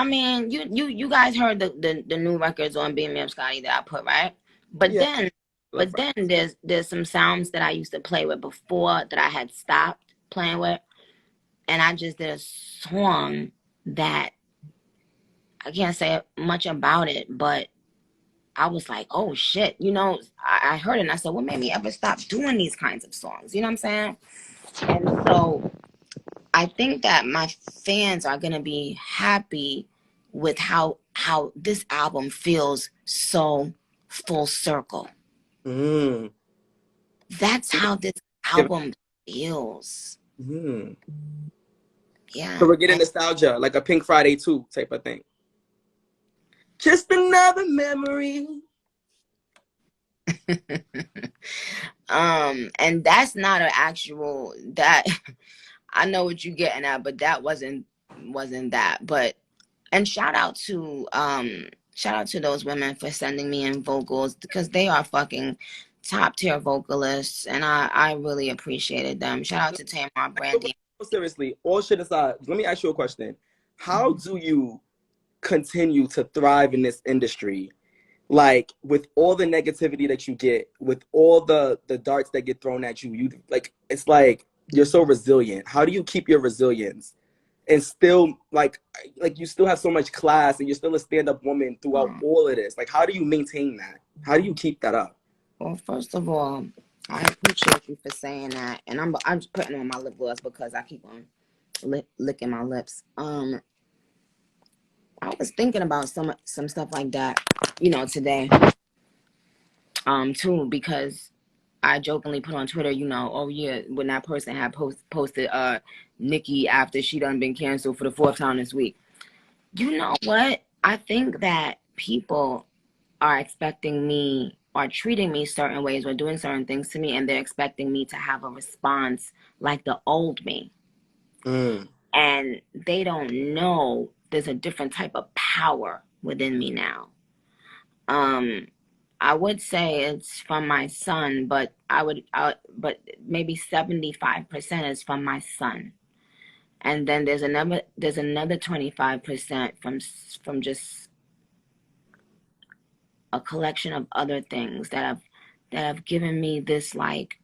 I mean, you guys heard the new records on Beam Me Up Scotty that I put, right? But Yeah, then love there's some sounds that I used to play with before that I had stopped playing with, and I just did a song that I can't say much about it, but I was like, oh shit, I heard it and I said, what made me ever stop doing these kinds of songs? You know what I'm saying? And so I think that my fans are gonna be happy with how this album feels so full circle. Mm. That's how this album feels. Mm. So Yeah. we're getting nostalgia, like a Pink Friday 2 type of thing. Just another memory. And that's not an actual that I know what you're getting at, but that wasn't that. But and shout out to those women for sending me in vocals because they are fucking top tier vocalists and I really appreciated them. Shout out to Tamar Brandy. Seriously, all shit aside, let me ask you a question. How do you continue to thrive in this industry? Like with all the negativity that you get, with all the darts that get thrown at you, it's like you're so resilient. How do you keep your resilience and still like you still have so much class and you're still a stand-up woman throughout all of this? Like, how do you maintain that? How do you keep that up? Well, first of all, I appreciate you for saying that, and I'm just putting on my lip gloss because I keep on licking my lips. I was thinking about some stuff like that, today. Too, because I jokingly put on Twitter, oh yeah, when that person had posted Nicki after she done been canceled for the 4th time this week. You know what? I think that people are expecting me or treating me certain ways or doing certain things to me, and they're expecting me to have a response like the old me. Mm. And they don't know there's a different type of power within me now. I would say it's from my son, but but maybe 75% is from my son, and then there's another 25% from just a collection of other things that have given me this, like,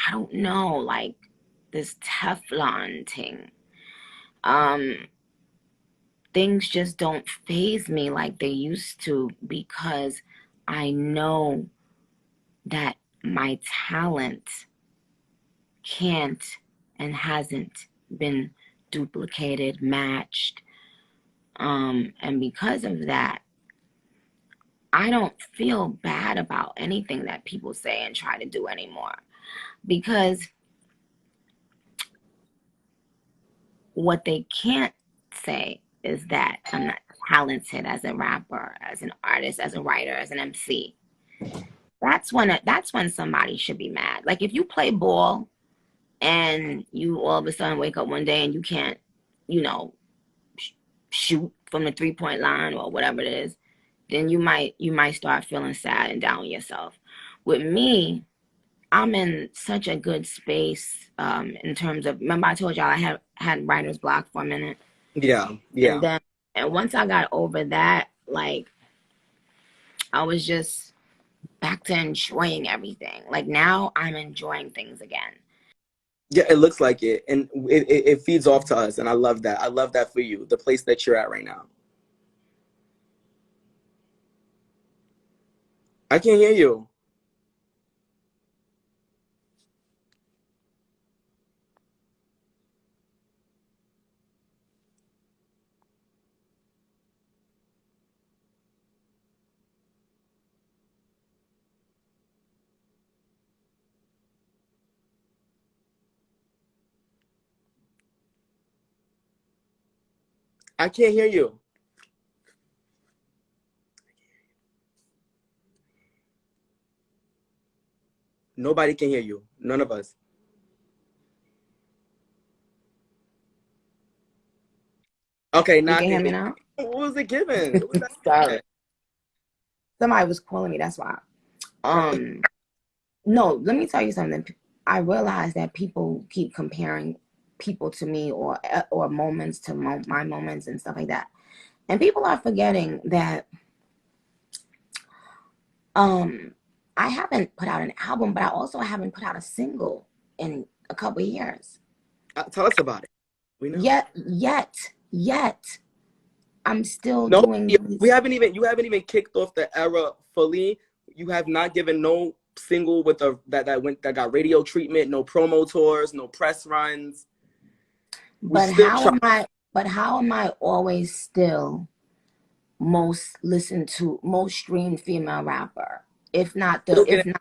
I don't know, like this Teflon thing. Things just don't faze me like they used to because I know that my talent can't and hasn't been duplicated, matched. And because of that, I don't feel bad about anything that people say and try to do anymore. Because what they can't say is that I'm not talented as a rapper, as an artist, as a writer, as an MC. That's when somebody should be mad. Like if you play ball and you all of a sudden wake up one day and you can't, you know, shoot from the 3-point line or whatever it is, then you might start feeling sad and down on yourself. With me, I'm in such a good space in terms of, remember I told y'all I had writer's block for a minute. Yeah, And yeah. then and once I got over that, like I was just back to enjoying everything. Like now I'm enjoying things again. Yeah, it looks like it. And it feeds off to us. And I love that. I love that for you, the place that you're at right now. I can't hear you. I can't hear you. Nobody can hear you. None of us. Okay, You now I can can hear me hear now? you. What was it giving? What was Sorry. that? Somebody was calling me, that's why. No, let me tell you something. I realize that people keep comparing people to me or moments to my moments and stuff like that. And people are forgetting that I haven't put out an album, but I also haven't put out a single in a couple of years. Tell us about it. We know. Yet, I'm still No, doing these. you haven't even kicked off the era fully. You have not given no single with that got radio treatment, no promo tours, no press runs. We But still how try. am I? But how am I always still most listened to, most streamed female rapper? If not the Still getting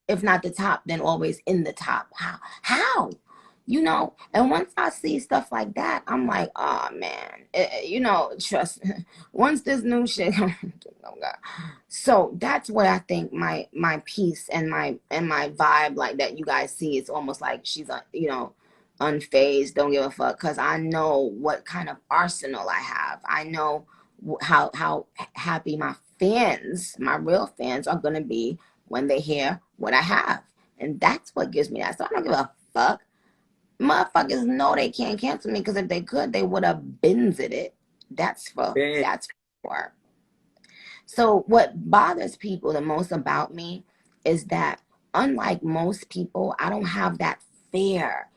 if not the top, then always in the top. How? You know, and once I see stuff like that, I'm like, oh man, you know, trust. Once this new shit, oh God. So that's what I think my piece and my vibe like that you guys see. It's almost like she's you know, unfazed, don't give a fuck, because I know what kind of arsenal I have. I know how happy my fans, my real fans, are gonna be when they hear what I have, and that's what gives me that. So I don't give a fuck. Motherfuckers know they can't cancel me, because if they could, they would have benzed it. That's for banned. So what bothers people the most about me is that, unlike most people, I don't have that fear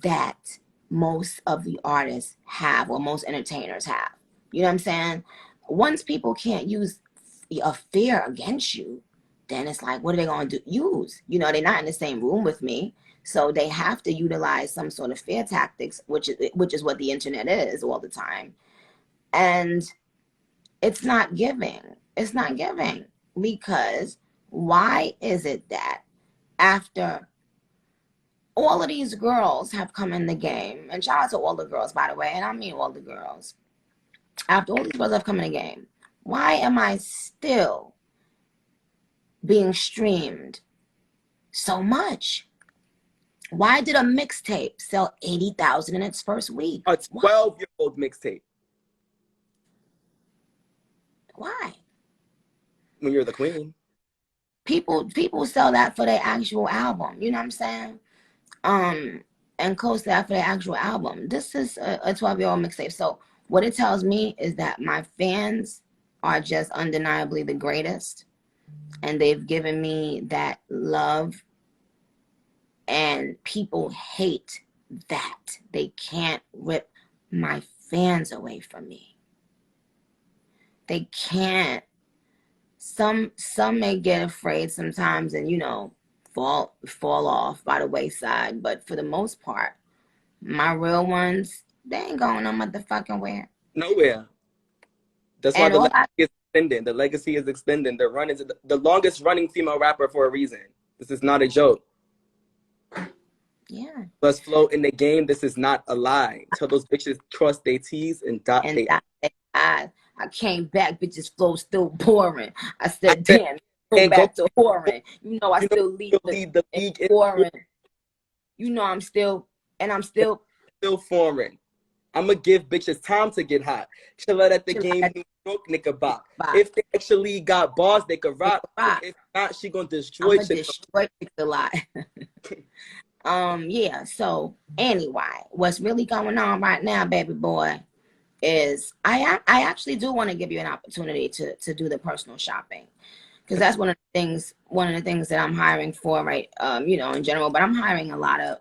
that most of the artists have, or most entertainers have. You know what I'm saying? Once people can't use a fear against you, then it's like, what are they going to use? You know, they're not in the same room with me. So they have to utilize some sort of fear tactics, which is what the internet is all the time. And it's not giving. It's not giving, because why is it that after all of these girls have come in the game, and shout out to all the girls, by the way, and I mean all the girls, after all these girls have come in the game, why am I still being streamed so much? Why did a mixtape sell 80,000 in its first week? A 12-year-old mixtape. Why? When you're the queen. People sell that for their actual album. You know what I'm saying? And coast that for their actual album. This is a 12-year-old mixtape. So what it tells me is that my fans are just undeniably the greatest, and they've given me that love, and people hate that. They can't rip my fans away from me. They can't. Some may get afraid sometimes, and you know, fall off by the wayside, but for the most part, my real ones, they ain't going no motherfucking where. Nowhere. That's why And the all legacy is extending. The legacy is extending. The run is the longest running female rapper for a reason. This is not a joke. yeah. Plus flow in the game. This is not a lie. Tell those bitches cross their T's and dot And their I came back, bitches flow still boring. I said, said, damn, go and back to whoring. You know, I you know, still lead the league is whoring. You know, I'm still foreign. I'm gonna give bitches time to get hot. Chilla at the game, New York, nigga bop. If they actually got bars, they could rock. If not, she gonna destroy. I'm gonna destroy a lot. Yeah. So anyway, what's really going on right now, baby boy, is I actually do want to give you an opportunity to do the personal shopping, because that's one of the things that I'm hiring for, right? You know, in general, but I'm hiring a lot of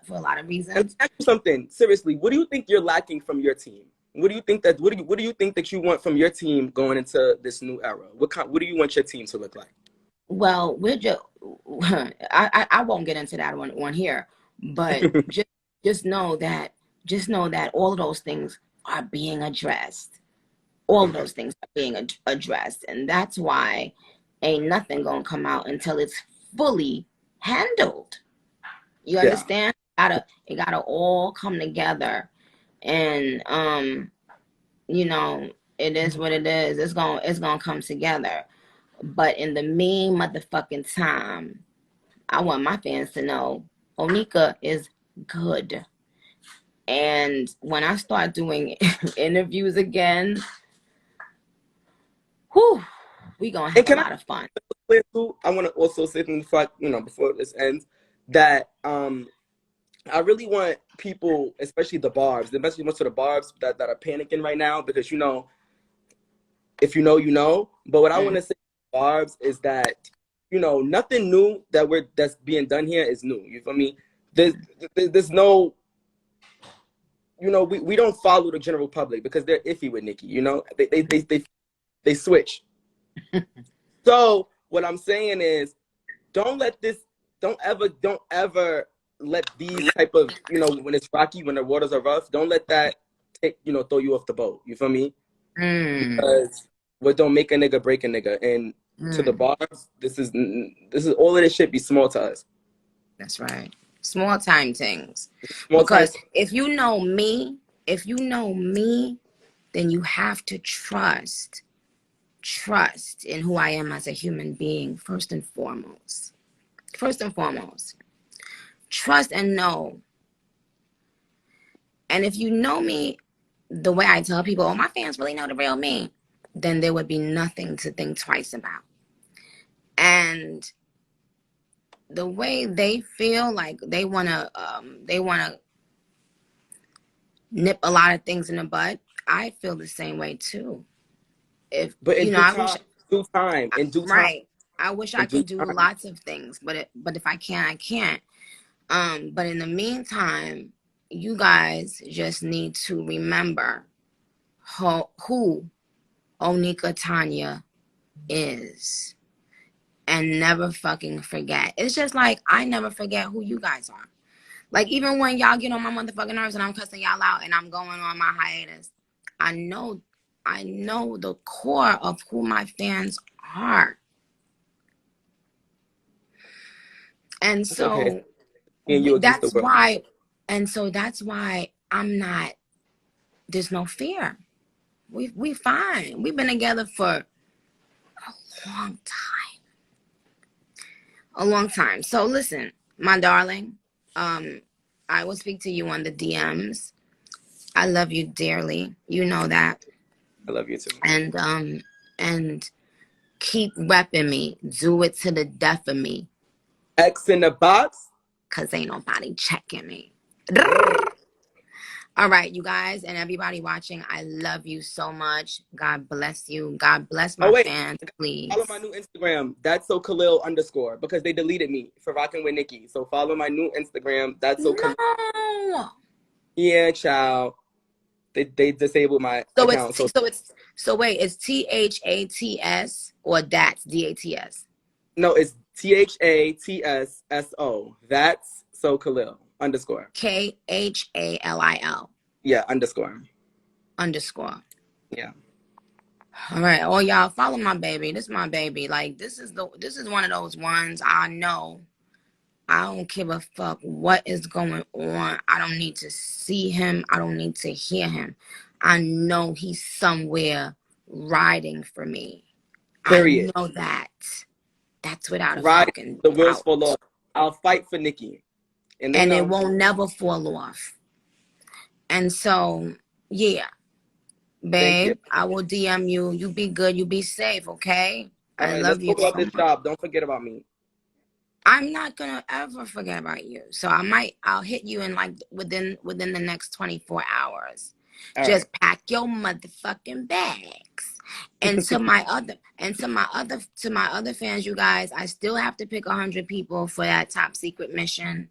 for a lot of reasons. Let me ask you something seriously. What do you think you're lacking from your team? What do you think that you want from your team going into this new era? What do you want your team to look like? Well, we're just I won't get into that one here, but just know that all of those things are being addressed. All of those things are being addressed, and that's why ain't nothing gonna come out until it's fully handled. You understand? It gotta all come together, and you know, it is what it is. It's gonna come together. But in the mean motherfucking time, I want my fans to know Onika is good. And when I start doing interviews again, whew, we gonna have a lot of fun. I want to also say from the fact, you know, before this ends, that I really want people, especially the Barbz, especially most of the Barbz that are panicking right now, because you know, if you know, you know. But what I want Mm. to say, Barbz, is that, you know, nothing new that's being done here is new. You feel me? There's no, you know, we don't follow the general public because they're iffy with Nicki. You know, they switch. So what I'm saying is, don't let this, don't ever let these type of, you know, when it's rocky, when the waters are rough, don't let that take, you know, throw you off the boat. You feel me? Mm. Because what don't make a nigga break a nigga. And to the Mm. Barbz, this is all of this shit be small to us. That's right. Small time things. Small time. Because if you know me, then you have to trust in who I am as a human being, first and foremost. First and foremost. Trust and know. And if you know me the way I tell people, oh, my fans really know the real me, then there would be nothing to think twice about. And the way they feel like they wanna nip a lot of things in the bud, I feel the same way too. If But in you know, due time, in due time, right. I wish I in due could do time. lots of things, but if I can't, I can't. But in the meantime, you guys just need to remember who Onika Tanya is, and never fucking forget. It's just like I never forget who you guys are. Like, even when y'all get on my motherfucking nerves and I'm cussing y'all out and I'm going on my hiatus, I know the core of who my fans are. And It's okay. so Me and you against the that's world. why, I'm not, there's no fear. We fine. We've been together for a long time. A long time. So listen, my darling, I will speak to you on the DMs. I love you dearly. You know that. I love you too. And keep repping me. Do it to the death of me. X in the box. Cause ain't nobody checking me. Mm. All right, you guys and everybody watching, I love you so much. God bless you. God bless Oh my wait, fans, follow my please. new Instagram. That's so Khalil _ because they deleted me for rocking with Nicki. So follow my new Instagram. That's so Khalil. No. Yeah, child. They disabled my So account. So wait, it's THATS or DATS? no, it's THATSSO. That's so Khalil _ KHALIL Yeah, _ _ Yeah. All right, oh y'all, follow my baby. This is my baby. Like this is one of those ones I know. I don't give a fuck what is going on. I don't need to see him. I don't need to hear him. I know he's somewhere riding for me. I Period. know that. That's without a Ride fucking the wheels doubt. fall off. I'll fight for Nicki. And they And it know. won't never fall off. And so, yeah, Thank you. babe, I will DM you. You be good. You be safe, okay? All I right, let's love you go about so this much. job. Don't forget about me. I'm not gonna ever forget about you. So I'll hit you in like within the next 24 hours. All right. Just pack your motherfucking bags. And to my other fans, you guys, I still have to pick 100 people for that top secret mission.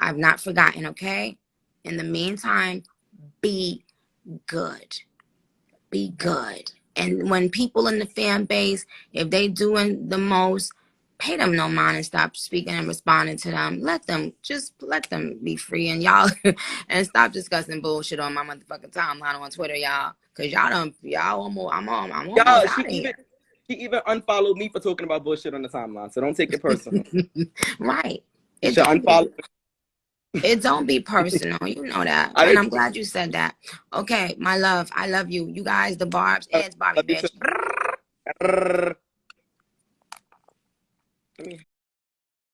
I've not forgotten, okay? In the meantime, be good. Be good. And when people in the fan base, if they doing the most, pay them no mind and stop speaking and responding to them. Let them be free, and y'all and stop discussing bullshit on my motherfucking timeline on Twitter, y'all. Cause y'all almost I'm almost Y'all, out of here. she even unfollowed me for talking about bullshit on the timeline. So don't take it personal. Right. You It should don't unfollow. be it don't be personal. You know that. I And didn't I'm glad you said that. Okay, my love. I love you. You guys, the Barbz, love it's Barbie you too. bitch. Let me